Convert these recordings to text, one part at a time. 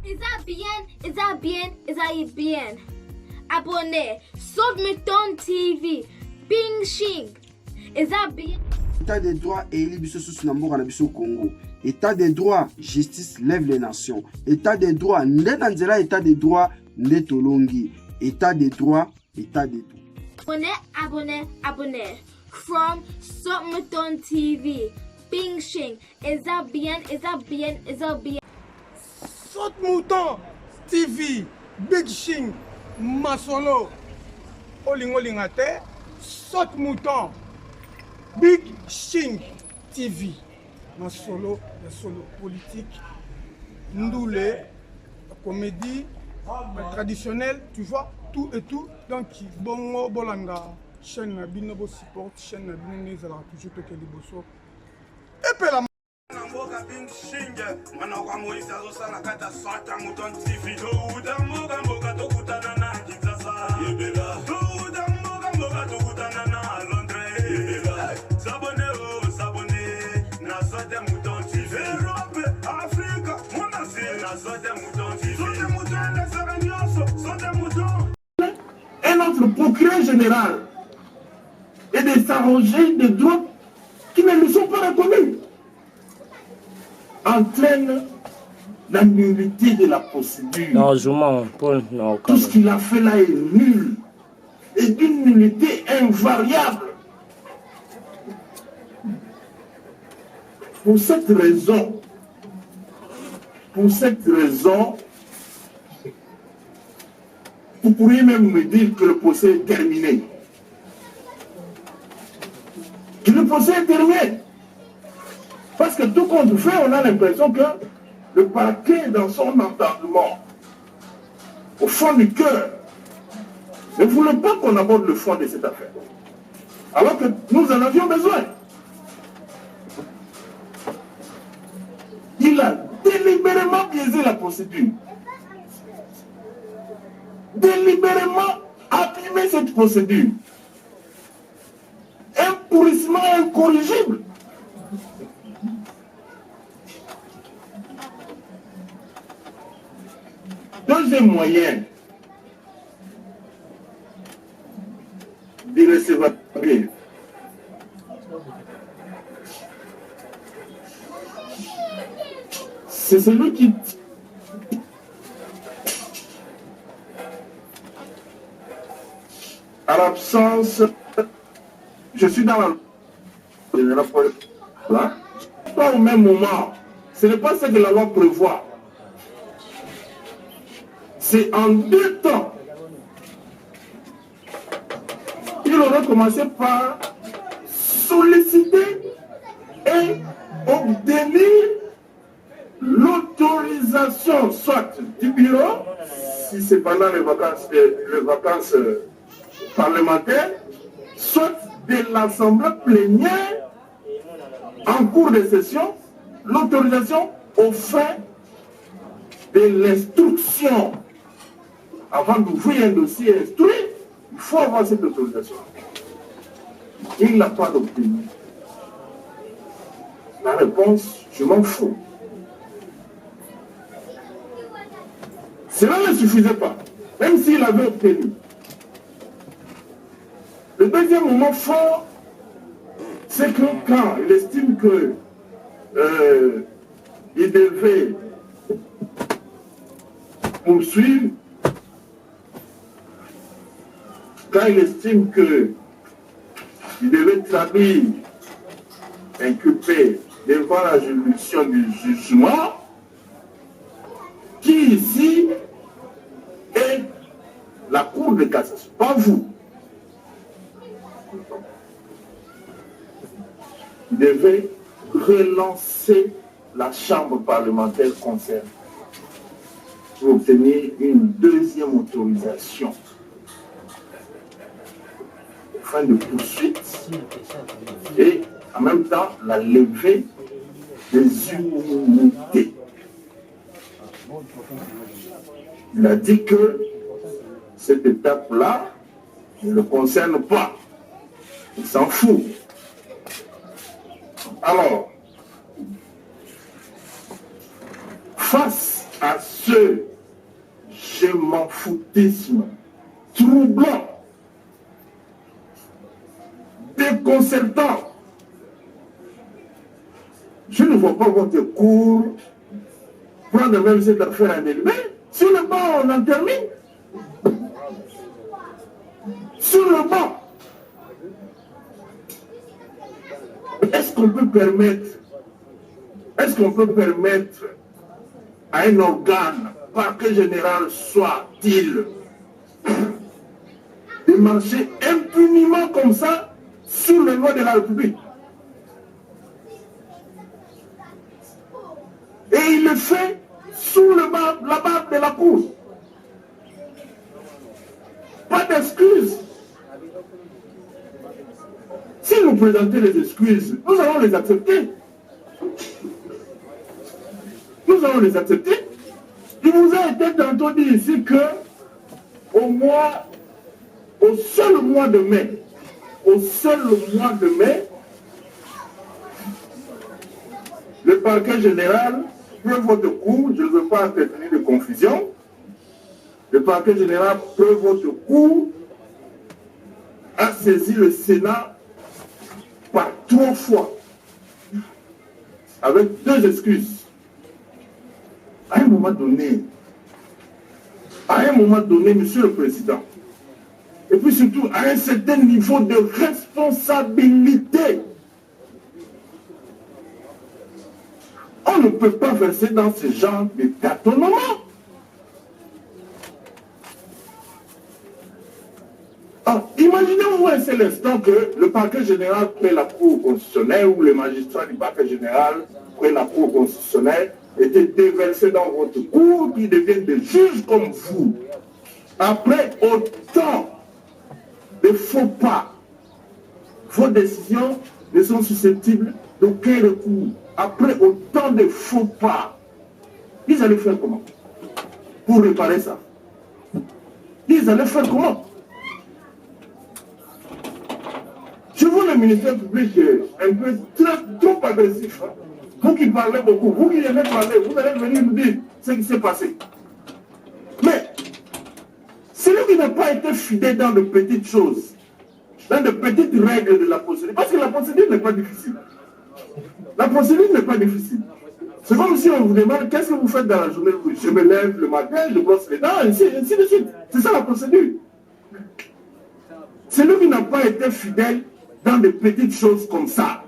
Is that bien? Is that bien? Is that bien? Abonnez. Saute Mouton TV. Bing Shing. Is that bien? État des droits et Elibiso Susunambo Kanabiso Congo. État des droits, justice lève les nations. État des droits, Ndetanzela, état des droits, Ndetolongi. État des droits, état des droits. Abonnez, abonnez, abonnez. From Saute Mouton TV. Bing Shing. Is that bien? Is that bien? Is that bien? Saute Mouton TV. Big Shing. Masolo. Olingolingate. Saute Mouton. Big Shing TV. Masolo, le solo politique. Ndoulé, comédie traditionnelle, tu vois, tout et tout. Donc, bongo, bolanga, chaîne Binobo support, chaîne Binobo, toujours que les bossos. Et puis la Namboka Bing Shing, Manokwa Moïse Azosala Kata Saute Mouton TV. Mboka Tokutana na Kinshasa. Yebela. Mboka Tokutana na Londres. S'abonner, na Saute Mouton TV. Europe, Afrique, mon ancien, na Saute Mouton TV. Saute Mouton, na Saragnoso, Saute Mouton. Et notre procureur général et de s'arranger des droits qui ne lui sont pas reconnus entraîne la nullité de la procédure. Non, Zouma, Paul, non. Tout ce qu'il a fait là est nul et d'une nullité invariable. Pour cette raison, vous pourriez même me dire que le procès est terminé. Que le procès est terminé. Parce que tout compte fait, on a l'impression que le parquet, dans son entendement, au fond du cœur, ne voulait pas qu'on aborde le fond de cette affaire. Alors que nous en avions besoin. Il a délibérément biaisé la procédure. Délibérément abîmé cette procédure. Un pourrissement incorrigible. Deuxième moyen d'irrécevabilité. C'est celui qui à l'absence, je suis dans la là, pas au même moment. Ce n'est pas ce que la loi prévoit. C'est en deux temps. Il aurait commencé par solliciter et obtenir l'autorisation soit du bureau, si c'est pendant les vacances parlementaires, soit de l'Assemblée plénière en cours de session, l'autorisation aux fins de l'instruction. Avant d'ouvrir un dossier instruit, il faut avoir cette autorisation. Il n'a pas obtenu. La réponse, je m'en fous. Cela ne suffisait pas, même s'il avait obtenu. Le deuxième moment fort, c'est que quand il estime que il devait poursuivre, quand il estime que il devait traduire, inculpé devant la juridiction du jugement, qui ici est la Cour de cassation, pas vous. Il devait relancer la chambre parlementaire concernée pour obtenir une deuxième autorisation fin de poursuite et en même temps la levée des immunités. Il a dit que cette étape-là ne le concerne pas. Il s'en fout. Alors, face à ce je m'en foutisme troublant, déconcertant. Je ne vois pas votre cours prendre même cette affaire en elle-même. Sur le banc, on en termine. Sur le banc. Est-ce qu'on peut permettre à un organe, parquet général soit-il, de marcher impunément comme ça sur les lois de la République? Et il le fait sous la barre de la cour. Pas d'excuses. Si nous présentons les excuses, nous allons les accepter. Nous allons les accepter. Il vous a été tantôt dit ici que au seul mois de mai, le parquet général, preuve votre cours, je ne veux pas entretenir de confusion, le parquet général, preuve votre cours, a saisi le Sénat par 3 fois, avec 2 excuses. À un moment donné, Monsieur le Président, et puis surtout à un certain niveau de responsabilité, on ne peut pas verser dans ce genre de tâtonnement. Imaginez-vous un seul instant que le parquet général près la Cour constitutionnelle ou les magistrats du parquet général près la Cour constitutionnelle étaient déversés dans votre cour, qui deviennent des juges comme vous. Après autant de faux pas, vos décisions ne sont susceptibles d'aucun recours. Après autant de faux pas, ils allaient faire comment pour réparer ça? Ils allaient faire comment? Je vois le ministère public un peu trop agressif. Hein? Vous qui parlez beaucoup, vous qui aimez parler, vous allez venir nous dire ce qui s'est passé. Mais, celui qui n'a pas été fidèle dans de petites choses, dans de petites règles de la procédure, parce que la procédure n'est pas difficile. La procédure n'est pas difficile. C'est comme si on vous demande qu'est-ce que vous faites dans la journée. Je me lève le matin, je brosse les dents, ainsi de suite. C'est ça la procédure. Celui qui n'a pas été fidèle dans de petites choses comme ça,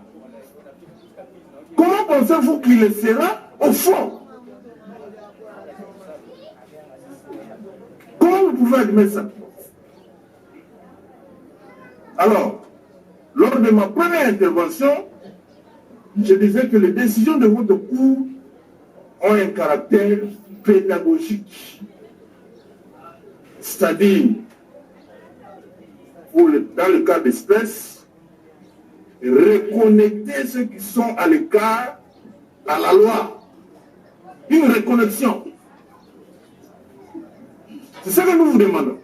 comment pensez-vous qu'il le sera au fond? Comment vous pouvez admettre ça? Alors, lors de ma première intervention, je disais que les décisions de votre cour ont un caractère pédagogique. C'est-à-dire, dans le cas d'espèce, reconnecter ceux qui sont à l'écart à la loi. Une reconnexion. C'est ce que nous vous demandons.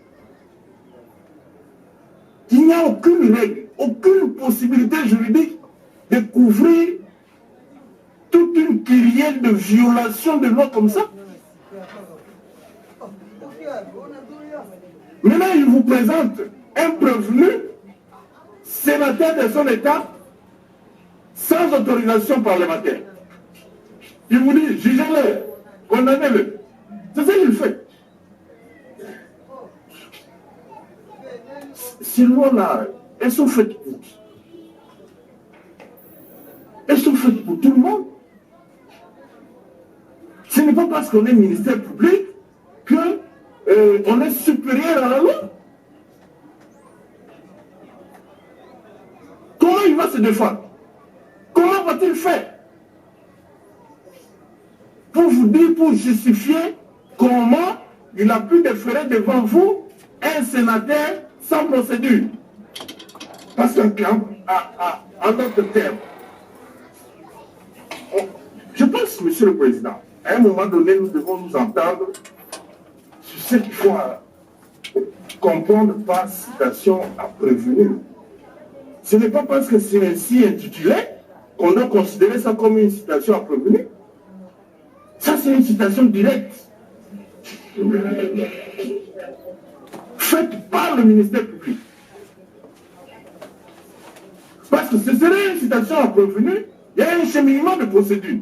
Il n'y a aucune règle, aucune possibilité juridique de couvrir toute une kyrielle de violations de loi comme ça. Maintenant, il vous présente un prévenu, sénateur de son État, sans autorisation parlementaire. Il vous dit, jugez-le, condamnez-le. C'est ça qu'il fait. Ces lois-là, elles sont faites pour qui? Elles sont faites pour tout le monde. Ce n'est pas parce qu'on est ministère public qu'on est supérieur à la loi. Comment il va se défendre? Comment va-t-il faire pour vous dire, pour justifier comment il a pu déférer devant vous un sénateur sans procédure? Parce qu'en d'autres termes, je pense, Monsieur le Président, à un moment donné, nous devons nous entendre sur ce qu'il faut comprendre par citation à prévenir. Ce n'est pas parce que c'est ainsi intitulé qu'on doit considérer ça comme une citation à prévenir. Ça, c'est une citation directe. Faite par le ministère public. Parce que ce serait une citation à prévenu, il y a un cheminement de procédure.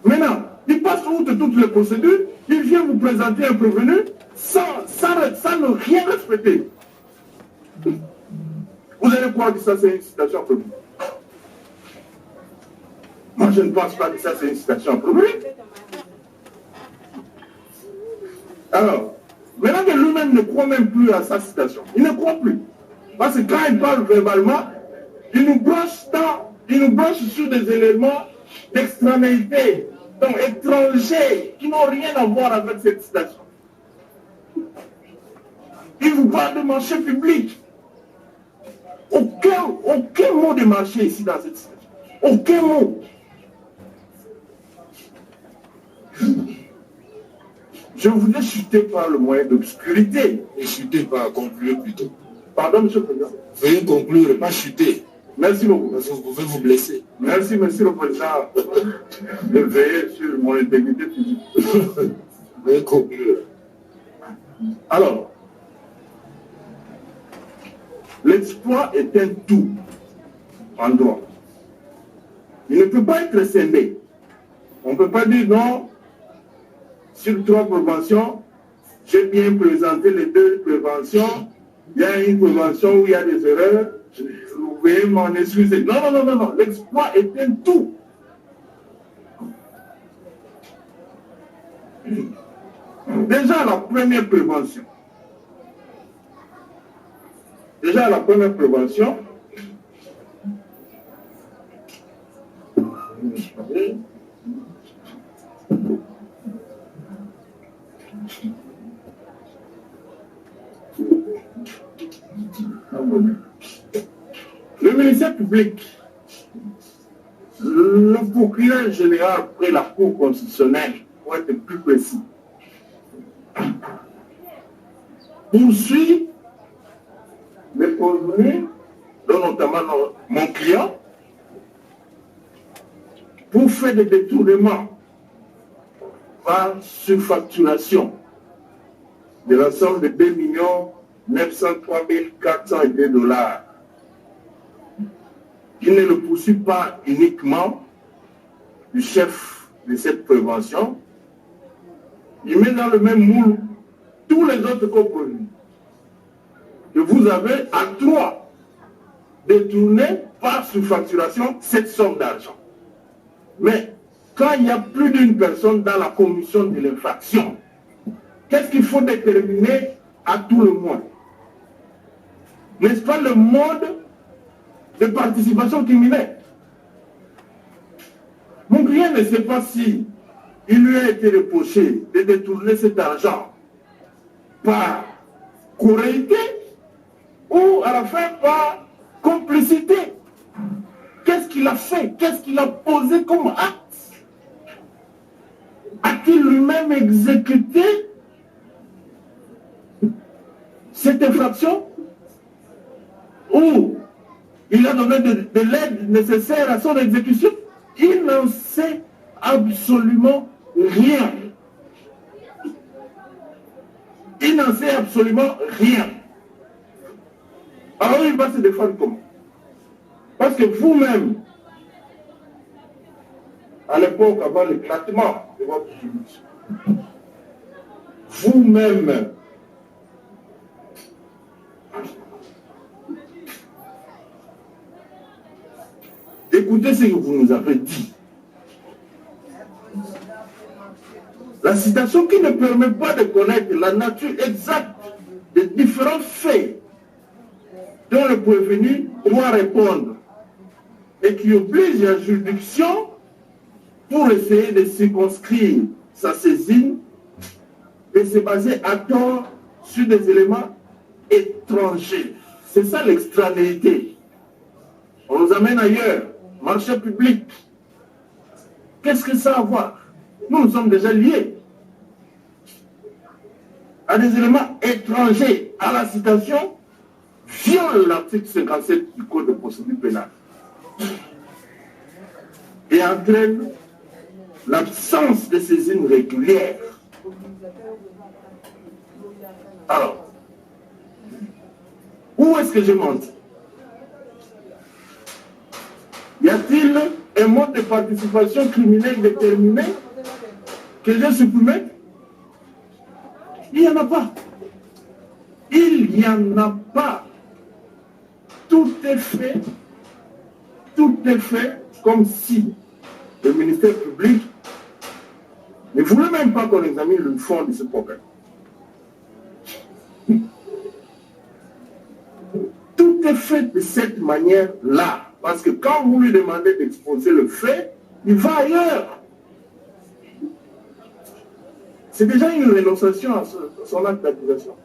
Maintenant, il passe outre toutes les procédures, il vient vous présenter un prévenu sans ne rien respecter. Vous allez croire que ça c'est une citation à prévenu. Moi je ne pense pas que ça c'est une citation à prévenu. Alors, maintenant que lui-même ne croit même plus à sa citation, il ne croit plus. Parce que quand il parle verbalement, il nous branche sur des éléments d'extranéité, donc étrangers, qui n'ont rien à voir avec cette citation. Il vous parle de marché public. Aucun mot de marché ici dans cette citation. Aucun mot. Je voulais chuter par le moyen d'obscurité. Et chuter, pas conclure plutôt. Pardon, monsieur le Président. Veuillez conclure, pas chuter. Merci beaucoup. Parce que vous pouvez vous blesser. Merci, monsieur le Président, de veiller sur mon intégrité physique. Veuillez conclure. Alors, l'exploit est un tout en droit. Il ne peut pas être scindé. On ne peut pas dire non, sur 3 préventions, j'ai bien présenté les 2 préventions, il y a une prévention où il y a des erreurs, vous pouvez m'en excuser. Non, l'exploit est un tout. Déjà la première prévention. Le ministère public, le procureur général près la Cour constitutionnelle, pour être plus précis, poursuit les prévenus, dont notamment mon client, pour faire des détournements par surfacturation de l'ensemble de 2 903 402 $. Il ne le poursuit pas uniquement du chef de cette prévention, il met dans le même moule tous les autres compromis que vous avez à 3 détourner par surfacturation cette somme d'argent. Mais quand il y a plus d'une personne dans la commission de l'infraction, qu'est-ce qu'il faut déterminer à tout le monde? N'est-ce pas le mode de participation criminelle? Mon client ne sait pas si il lui a été reproché de détourner cet argent par corréité ou à la fin par complicité. Qu'est-ce qu'il a fait? Qu'est-ce qu'il a posé comme acte? A-t-il lui-même exécuté cette infraction? Ou il a donné de l'aide nécessaire à son exécution? Il n'en sait absolument rien. Il n'en sait absolument rien. Alors il va se défendre comment? Parce que vous-même, à l'époque avant l'éclatement de votre juridiction, vous-même, écoutez ce que vous nous avez dit. La citation qui ne permet pas de connaître la nature exacte des différents faits dont le prévenu doit répondre et qui oblige la juridiction pour essayer de circonscrire sa saisine et se baser à tort sur des éléments étrangers. C'est ça l'extranéité. On nous amène ailleurs, marché public. Qu'est-ce que ça a à voir? Nous sommes déjà liés à des éléments étrangers à la citation viole l'article 57 du Code de procédure pénale. et entraîne l'absence de saisine régulière. Alors, où est-ce que je menti? Y a-t-il un mode de participation criminelle déterminé que j'ai supprimé? Il n'y en a pas. Il n'y en a pas. Tout est fait comme si le ministère public ne voulait même pas qu'on examine le fond de ce problème. Tout est fait de cette manière-là. Parce que quand vous lui demandez d'exposer le fait, il va ailleurs. C'est déjà une rénonciation à son acte d'accusation.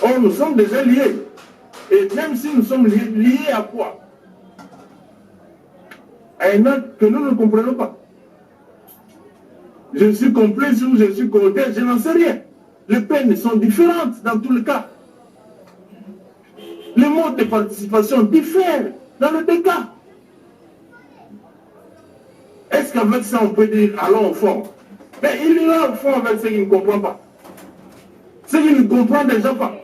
Or, nous sommes déjà liés. Et même si nous sommes liés à quoi? À un acte que nous ne comprenons pas. Je suis complice ou je suis corrupteur, je n'en sais rien. Les peines sont différentes dans tous les cas. Les modes de participation diffèrent dans les deux cas. Est-ce qu'avec ça on peut dire allons au fond? Mais il y a au fond avec ce qu'il ne comprend pas. Ce qu'il ne comprend déjà pas.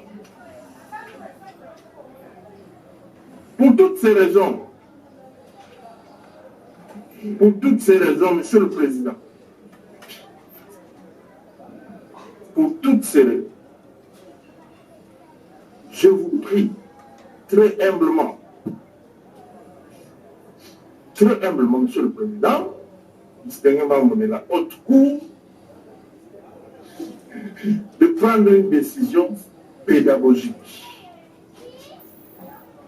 Pour toutes ces raisons, Monsieur le Président, pour toutes ces raisons, je vous prie très humblement, Monsieur le Président, distingué membre de la haute cour, de prendre une décision pédagogique,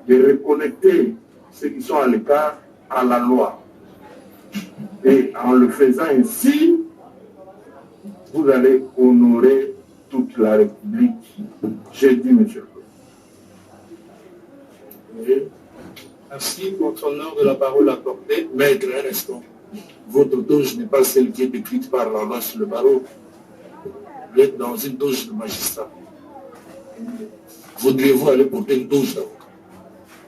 de reconnecter ceux qui sont à l'écart à la loi. Et en le faisant ainsi, vous allez honorer toute la République. J'ai dit, Monsieur le Président. Merci, votre honneur de la parole accordée. Maître, un instant. Votre doge n'est pas celle qui est décrite par la loi sur le barreau. Vous êtes dans une doge de magistrat. Voudriez-vous aller porter une doge d'avocat?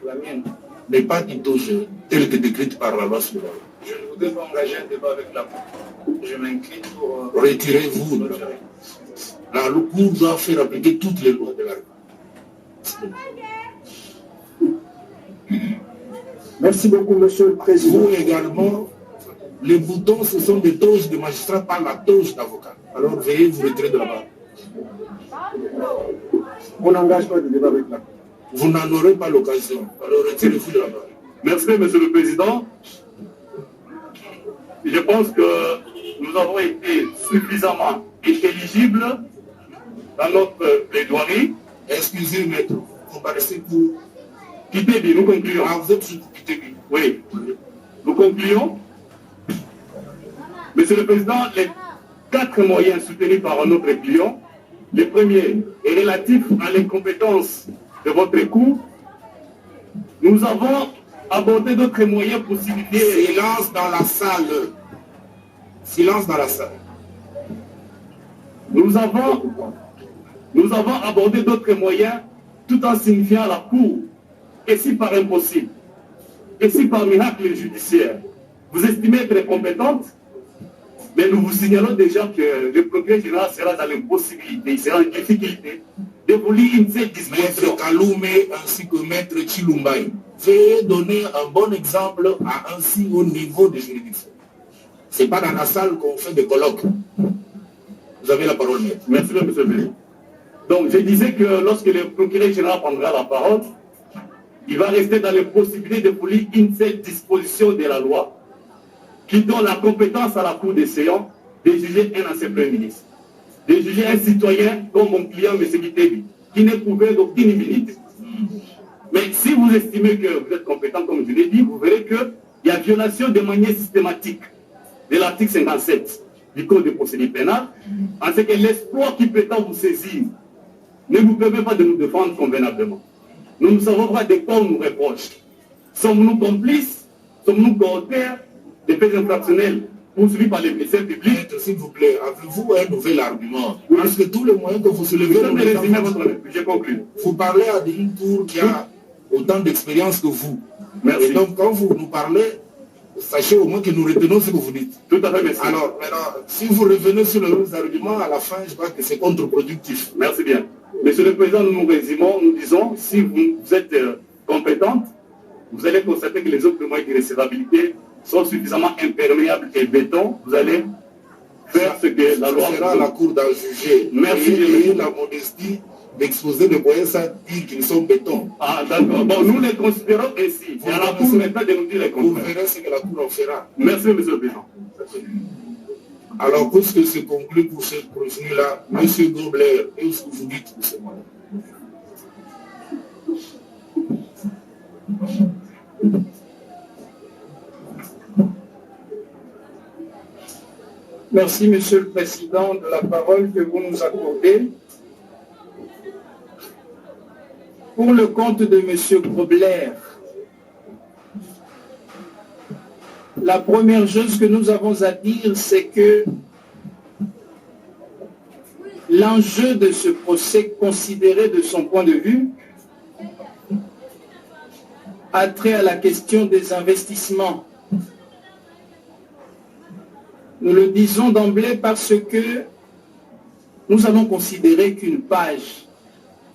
La mienne n'est pas une doge telle que décrite par la loi sur le barreau. Je ne voudrais pas engager un débat avec la Cour. Je m'incline pour... Retirez-vous. La Cour doit faire appliquer toutes les lois de la République. Merci beaucoup, Monsieur le Président. Vous également, les boutons, ce sont des doges de magistrats, pas la doge d'avocat. Alors veuillez vous retirer de là-bas. On n'engage pas de débat avec la Cour. Vous n'en aurez pas l'occasion. Alors retirez-vous de là-bas. Merci, Monsieur le Président. Je pense que nous avons été suffisamment intelligibles dans notre plaidoirie. Excusez, maître, vous paraissez pour... Quittez, nous concluons. Ah, vous êtes sur Quittez. Oui. Nous concluons. Monsieur le Président, les 4 moyens soutenus par notre client, le premier est relatif à l'incompétence de votre cour. Nous avons abordé d'autres moyens pour signifier... Silence dans la salle. Silence dans la salle. Nous avons abordé d'autres moyens tout en signifiant à la Cour que si par impossible, que si par miracle judiciaire, vous estimez être compétente, mais nous vous signalons déjà que le procureur général sera dans l'impossibilité, il sera en difficulté de vous lire une seule disposition. Maître Kaloumé ainsi que Maître Chilumbaï, veuillez donner un bon exemple à un si haut niveau de juridiction. Ce n'est pas dans la salle qu'on fait des colloques. Vous avez la parole, maître. Merci, monsieur le président. Donc, je disais que lorsque le procureur général prendra la parole, il va rester dans les possibilités de vous lire une seule disposition de la loi qui donne la compétence à la Cour des séances de juger un ancien premier ministre, de juger un citoyen comme mon client, M. Guitebi, qui n'est couvert d'aucune immunité. Mais si vous estimez que vous êtes compétent, comme je l'ai dit, vous verrez qu'il y a violation de manière systématique de l'article 57 du Code de procédure pénale, en ce que l'espoir qui prétend vous saisir ne vous permet pas de nous défendre convenablement. Nous ne savons pas de quoi on nous reproche. Sommes-nous complices? Sommes-nous corrupteurs des faits infractionnels poursuivis par les ministères publics? S'il vous plaît, avez-vous un nouvel argument? Parce que tous les moyens que vous soulevez... J'ai conclu. Vous parlez à une cour qui a autant d'expérience que vous. Merci. Et donc, quand vous nous parlez, sachez au moins que nous retenons ce que vous dites. Tout à fait, merci. Alors, maintenant, si vous revenez sur le même argument, à la fin, je crois que c'est contre-productif. Merci bien. Monsieur le Président, nous résumons, nous disons, si vous êtes compétente, vous allez constater que les autres moyens de recevabilité sont suffisamment imperméables et béton. Vous allez faire ce que la loi sera à la Cour d'en juger. Merci et la modestie d'exposer des moyens sans dire qu'ils sont béton. Ah, d'accord. Bon, nous les considérons ainsi. C'est à la Cour maintenant de nous dire les Vous contraires. verrez ce que la Cour en fera. Merci, Monsieur le Président. Alors, puisque c'est conclu pour cette procédure-là, Monsieur Gobler, qu'est-ce que vous dites pour ce moment? Merci, Monsieur le Président, de la parole que vous nous accordez. Pour le compte de Monsieur Grobler, la première chose que nous avons à dire, c'est que l'enjeu de ce procès, considéré de son point de vue, a trait à la question des investissements. Nous le disons d'emblée parce que nous allons considérer qu'une page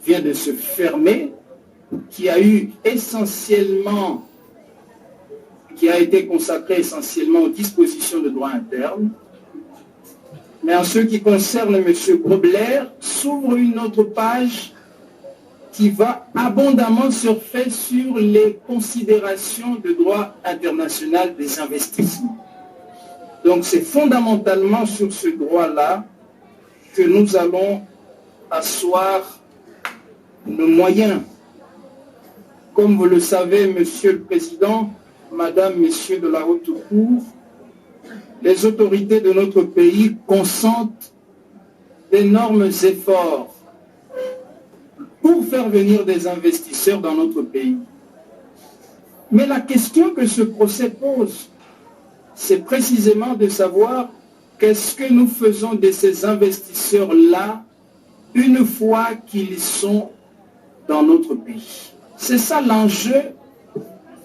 vient de se fermer, qui a été consacrée essentiellement aux dispositions de droit interne. Mais en ce qui concerne M. Grobler, s'ouvre une autre page qui va abondamment surfer sur les considérations de droit international des investissements. Donc c'est fondamentalement sur ce droit-là que nous allons asseoir nos moyens. Comme vous le savez, Monsieur le Président, Madame, Messieurs de la Haute Cour, les autorités de notre pays consentent d'énormes efforts pour faire venir des investisseurs dans notre pays. Mais la question que ce procès pose, c'est précisément de savoir qu'est-ce que nous faisons de ces investisseurs-là une fois qu'ils sont dans notre pays. C'est ça l'enjeu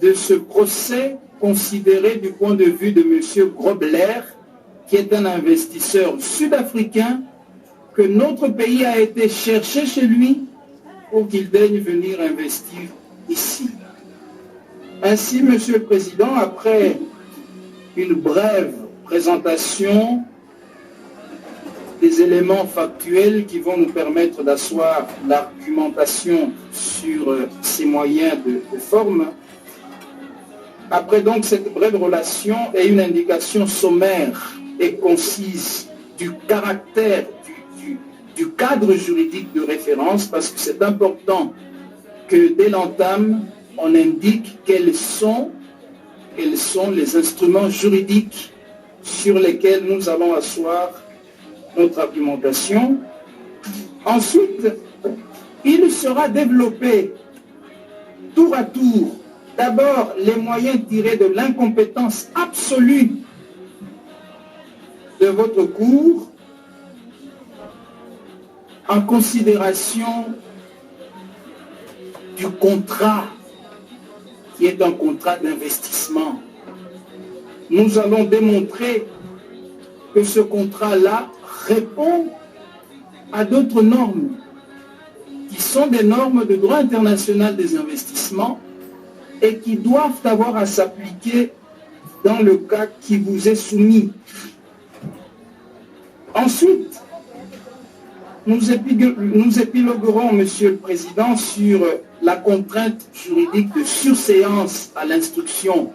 de ce procès considéré du point de vue de M. Grobler, qui est un investisseur sud-africain que notre pays a été chercher chez lui pour qu'il daigne venir investir ici. Ainsi, Monsieur le Président, après une brève présentation des éléments factuels qui vont nous permettre d'asseoir l'argumentation sur ces moyens de forme. Après donc cette brève relation et une indication sommaire et concise du caractère du cadre juridique de référence, parce que c'est important que dès l'entame, on indique quels sont les instruments juridiques sur lesquels nous allons asseoir notre argumentation. Ensuite, il sera développé tour à tour, d'abord les moyens tirés de l'incompétence absolue de votre cour en considération du contrat qui est un contrat d'investissement. Nous allons démontrer que ce contrat-là répond à d'autres normes qui sont des normes de droit international des investissements et qui doivent avoir à s'appliquer dans le cas qui vous est soumis. Ensuite, nous épiloguerons, Monsieur le Président, sur la contrainte juridique de surséance à l'instruction,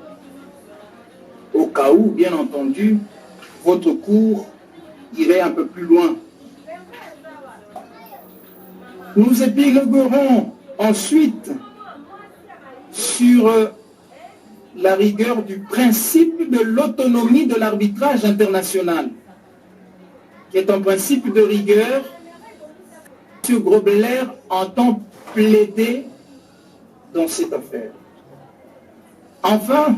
au cas où, bien entendu, votre cour irait un peu plus loin. Nous épiloguerons ensuite sur la rigueur du principe de l'autonomie de l'arbitrage international, qui est un principe de rigueur que M. Grobler entend plaider dans cette affaire. Enfin,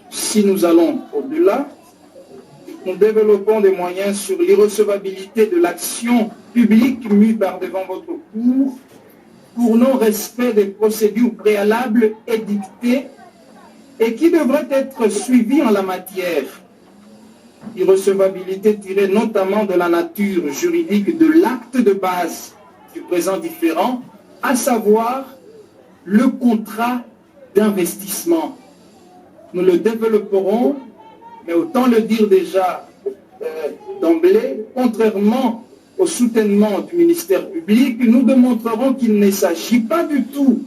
si nous allons au-delà, nous développons des moyens sur l'irrecevabilité de l'action publique mue par devant votre cour pour non-respect des procédures préalables édictées et qui devrait être suivi en la matière. Irrecevabilité tirée notamment de la nature juridique de l'acte de base du présent différend, à savoir le contrat d'investissement. Nous le développerons, mais autant le dire déjà d'emblée, contrairement au soutènement du ministère public, nous démontrerons qu'il ne s'agit pas du tout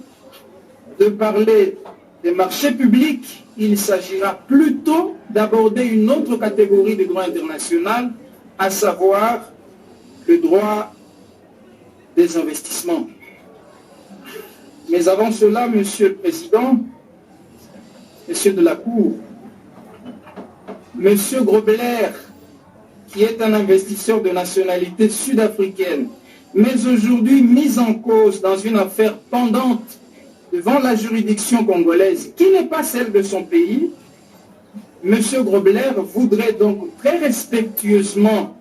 de parler des marchés publics, il s'agira plutôt d'aborder une autre catégorie de droit international, à savoir le droit des investissements. Mais avant cela, Monsieur le Président, Monsieur de la Cour, Monsieur Grobler, qui est un investisseur de nationalité sud-africaine, mais aujourd'hui mis en cause dans une affaire pendante devant la juridiction congolaise, qui n'est pas celle de son pays, M. Grobler voudrait donc très respectueusement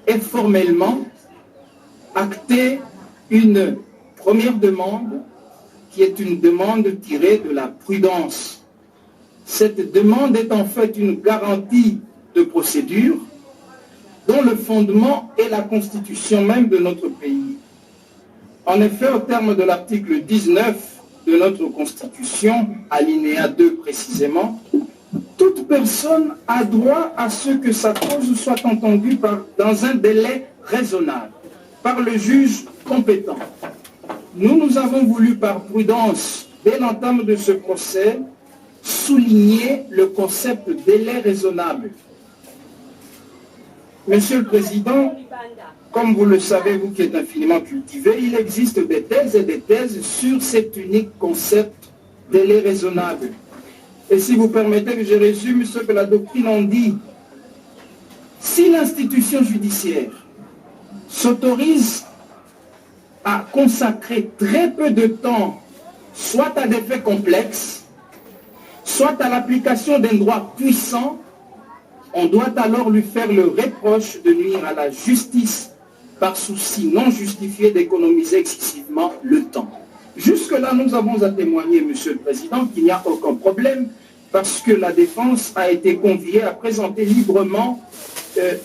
et formellement acter une première demande qui est une demande tirée de la prudence. Cette demande est en fait une garantie de procédure dont le fondement est la constitution même de notre pays. En effet, au terme de l'article 19 de notre constitution, alinéa 2 précisément, toute personne a droit à ce que sa cause soit entendue dans un délai raisonnable par le juge compétent. Nous avons voulu par prudence, dès l'entame de ce procès, souligner le concept délai raisonnable. Monsieur le Président, comme vous le savez, vous qui êtes infiniment cultivé, il existe des thèses et des thèses sur cet unique concept délai raisonnable. Et si vous permettez que je résume ce que la doctrine en dit, si l'institution judiciaire s'autorise à consacrer très peu de temps, soit à des faits complexes, soit à l'application d'un droit puissant, on doit alors lui faire le reproche de nuire à la justice par souci non justifié d'économiser excessivement le temps. Jusque-là, nous avons à témoigner, Monsieur le Président, qu'il n'y a aucun problème parce que la défense a été conviée à présenter librement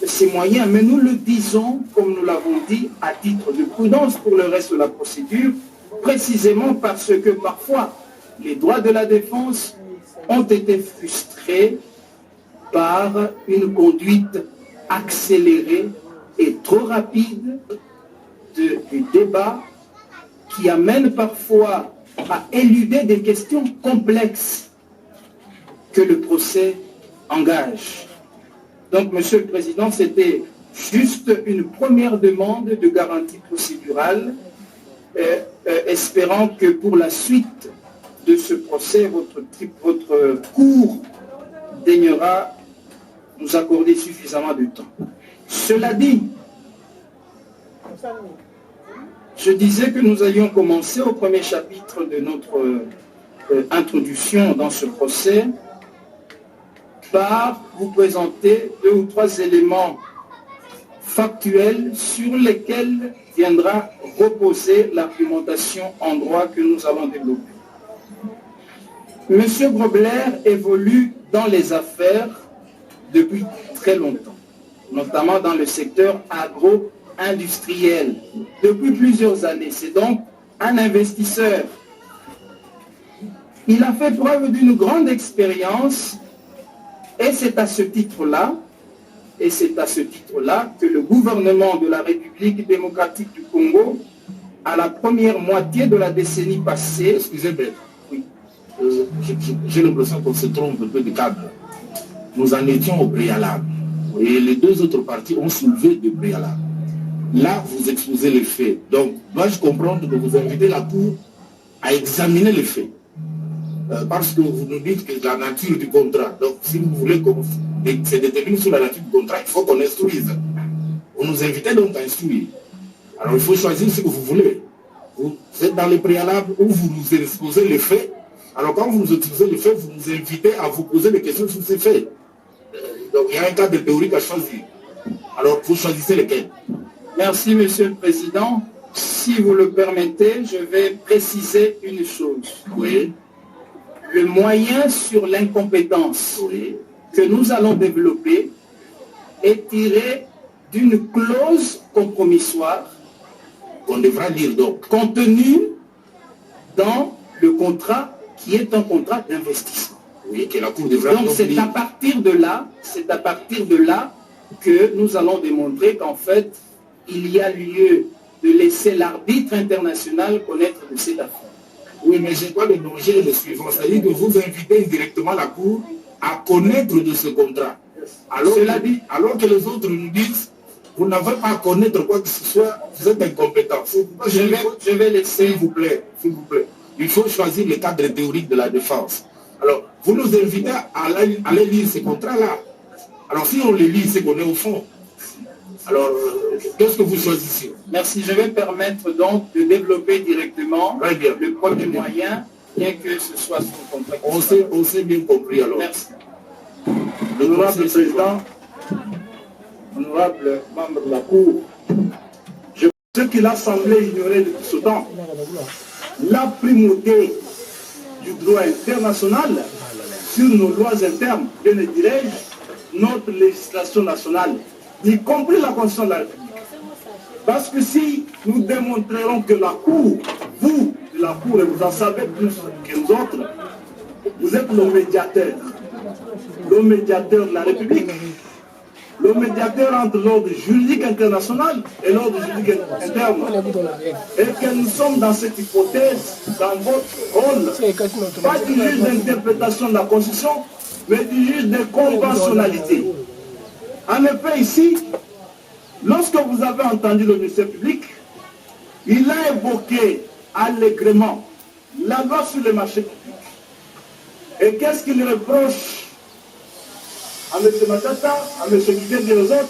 ses moyens. Mais nous le disons, comme nous l'avons dit, à titre de prudence pour le reste de la procédure, précisément parce que parfois, les droits de la défense ont été frustrés par une conduite accélérée et trop rapide du débat qui amène parfois à éluder des questions complexes que le procès engage. Donc, Monsieur le Président, c'était juste une première demande de garantie procédurale, espérant que pour la suite de ce procès, votre cour daignera nous accorder suffisamment de temps. Cela dit, je disais que nous allions commencer au premier chapitre de notre introduction dans ce procès par vous présenter 2 ou 3 éléments factuels sur lesquels viendra reposer l'argumentation en droit que nous allons développer. Monsieur Grobler évolue dans les affaires depuis très longtemps, notamment dans le secteur agro-industriel, depuis plusieurs années. C'est donc un investisseur. Il a fait preuve d'une grande expérience et c'est à ce titre-là que le gouvernement de la République démocratique du Congo, à la première moitié de la décennie passée... Excusez-moi, oui. J'ai l'impression qu'on se trompe un peu de cadre. Nous en étions au préalable. Et les 2 autres parties ont soulevé des préalables. Là, vous exposez les faits. Donc, dois-je comprendre que vous invitez la Cour à examiner les faits? Parce que vous nous dites que la nature du contrat. Donc, si vous voulez que c'est déterminé sur la nature du contrat, il faut qu'on instruise. Vous nous invitez donc à instruire. Alors, il faut choisir ce que vous voulez. Vous êtes dans les préalables où vous nous exposez les faits. Alors, quand vous nous exposez les faits, vous nous invitez à vous poser des questions sur ces faits. Donc, il y a un cadre théorique à choisir. Alors, vous choisissez lequel? Merci, Monsieur le Président. Si vous le permettez, je vais préciser une chose. Oui. le moyen sur l'incompétence que nous allons développer est tiré d'une clause compromissoire qu'on devra lire donc, contenue dans le contrat qui est un contrat d'investissement. oui, que la Cour devra Donc c'est à partir de là que nous allons démontrer qu'en fait, il y a lieu de laisser l'arbitre international connaître de cette affaire. Oui, mais je crois le danger est le suivant, c'est-à-dire que vous invitez directement la Cour à connaître de ce contrat. Alors que les autres nous disent, vous n'avez pas à connaître quoi que ce soit, vous êtes incompétent. Je vais laisser... S'il vous plaît. Il faut choisir le cadre théorique de la défense. Alors, vous nous invitez à aller lire ces contrats-là. Alors, si on les lit, c'est qu'on est au fond. Alors, qu'est-ce que vous choisissez? Merci. Je vais permettre donc de développer directement le premier moyen, bien que ce soit sous contrat. On s'est bien compris alors. Merci. Honorable Président, honorable membre de la Cour, je pense qu'il a semblé ignorer depuis ce temps la primauté du droit international sur nos lois internes, bien dirais-je, notre législation nationale, y compris la Constitution de la République. Parce que si nous démontrerons que la Cour, vous, la Cour, et vous en savez plus que nous autres, vous êtes le médiateur de la République, le médiateur entre l'ordre juridique international et l'ordre juridique interne. Et que nous sommes dans cette hypothèse, dans votre rôle, pas du juge d'interprétation de la Constitution, mais du juge de conventionnalité. En effet, ici, lorsque vous avez entendu le ministère public, il a évoqué allègrement la loi sur les marchés publics. Et qu'est-ce qu'il reproche à M. Matata, à M. Guiguet et aux autres?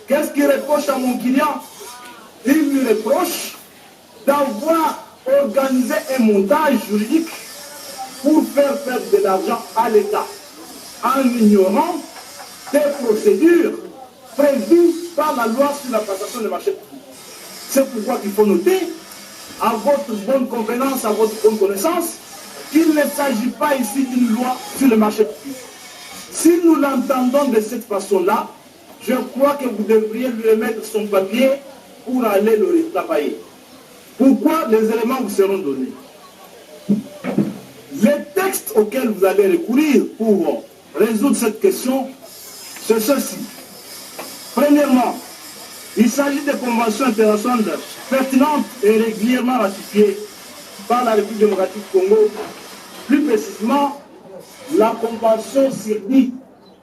Qu'est-ce qu'il reproche à mon client? Il lui reproche d'avoir organisé un montage juridique pour faire perdre de l'argent à l'État, en ignorant des procédures prévues par la loi sur la passation des marchés publics. C'est pourquoi il faut noter, à votre bonne convenance, à votre bonne connaissance, qu'il ne s'agit pas ici d'une loi sur le marché public. Si nous l'entendons de cette façon-là, je crois que vous devriez lui remettre son papier pour aller le retravailler. Pourquoi? Les éléments vous seront donnés. Les textes auxquels vous allez recourir pour résoudre cette question, c'est ceci. Premièrement, il s'agit de conventions internationales pertinentes et régulièrement ratifiées par la République démocratique du Congo, plus précisément la convention CIRDI,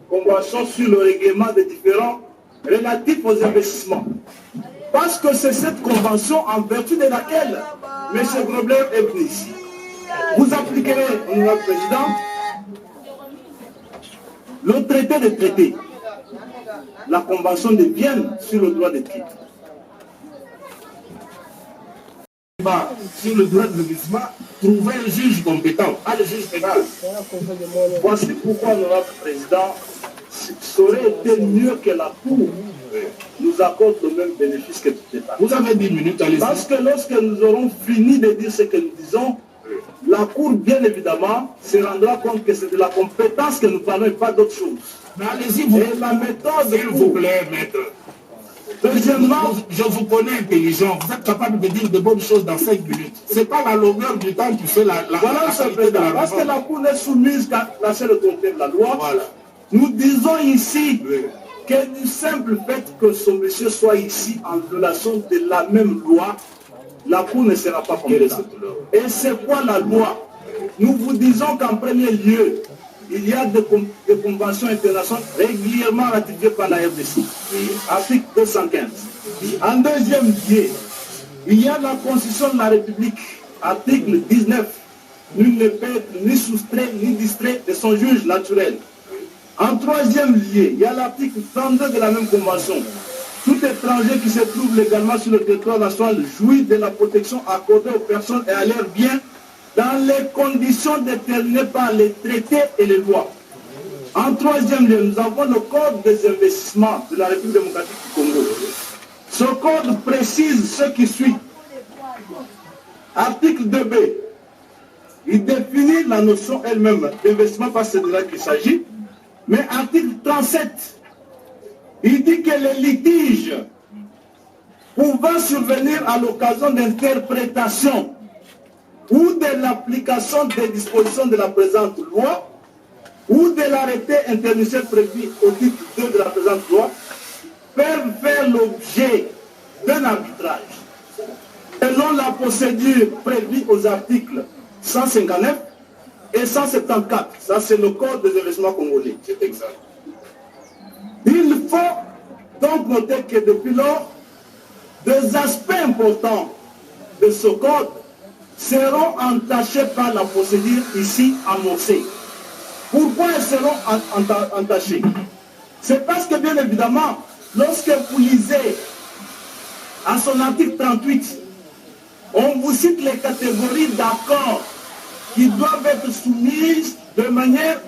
convention sur le règlement des différends relatifs aux investissements. Parce que c'est cette convention en vertu de laquelle M. Grobler est venu ici. Vous appliquerez, honorable Président, le traité des traités, la convention de Vienne sur le droit des titres. Sur le droit de l'investissement, trouver un juge compétent, pas le juge pénal. Voici pourquoi, honorable Président, ça aurait été mieux que la Cour nous accorde le même bénéfice que tout l'État. Vous avez 10 minutes, allez-y. Parce que lorsque nous aurons fini de dire ce que nous disons, la Cour, bien évidemment, se rendra compte que c'est de la compétence que nous parlons et pas d'autre chose. Mais allez-y, vous. Et la méthode, s'il vous plaît, maître. Deuxièmement, je vous connais intelligent, vous êtes capable de dire de bonnes choses dans 5 minutes. Ce n'est pas la longueur du temps qui fait la voilà ce président. Parce que la Cour n'est soumise qu'à la seule autorité de la loi. Voilà. Nous disons ici que du simple fait que ce monsieur soit ici en violation de la même loi, la Cour ne sera pas compétente. Et c'est quoi la loi? Nous vous disons qu'en premier lieu, il y a des conventions internationales régulièrement ratifiées par la RDC. Article 215. En deuxième lieu, il y a la Constitution de la République. Article 19. Nul ne peut être ni soustrait ni distrait de son juge naturel. En troisième lieu, il y a l'article 32 de la même convention. Tout étranger qui se trouve légalement sur le territoire national jouit de la protection accordée aux personnes et à leurs biens dans les conditions déterminées par les traités et les lois. En troisième lieu, nous avons le Code des investissements de la République démocratique du Congo. Ce code précise ce qui suit. Article 2b. il définit la notion elle-même d'investissement, parce que c'est de là qu'il s'agit. Mais article 37, il dit que les litiges pouvant survenir à l'occasion d'interprétation ou de l'application des dispositions de la présente loi ou de l'arrêté interministériel prévu au titre 2 de la présente loi peuvent faire l'objet d'un arbitrage selon la procédure prévue aux articles 159 et 174. Ça, c'est le code des investissements congolais. C'est exact. Il faut donc noter que depuis lors, des aspects importants de ce code seront entachés par la procédure ici amorcée. Pourquoi ils seront entachés? C'est parce que, bien évidemment, lorsque vous lisez à son article 38, on vous cite les catégories d'accords qui doivent être soumises de manière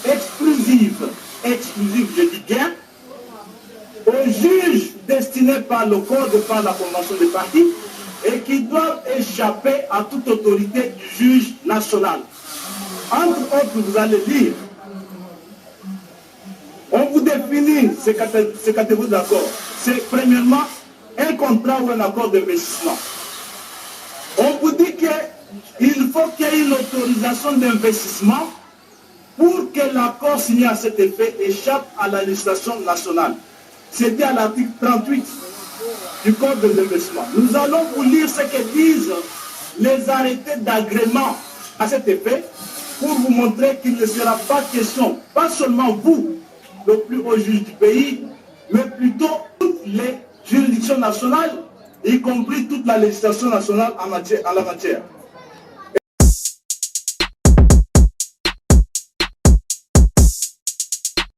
exclusive, je dis bien, aux juges destinés par le code, par la convention des parties, et qui doivent échapper à toute autorité du juge national. Entre autres, vous allez lire, on vous définit ces catégories d'accords. C'est premièrement un contrat ou un accord d'investissement. On vous dit qu'il faut qu'il y ait une autorisation d'investissement pour que l'accord signé à cet effet échappe à la législation nationale. C'était à l'article 38 du Code des investissements. Nous allons vous lire ce que disent les arrêtés d'agrément à cet effet pour vous montrer qu'il ne sera pas question, pas seulement vous, le plus haut juge du pays, mais plutôt toutes les juridictions nationales, y compris toute la législation nationale en la matière.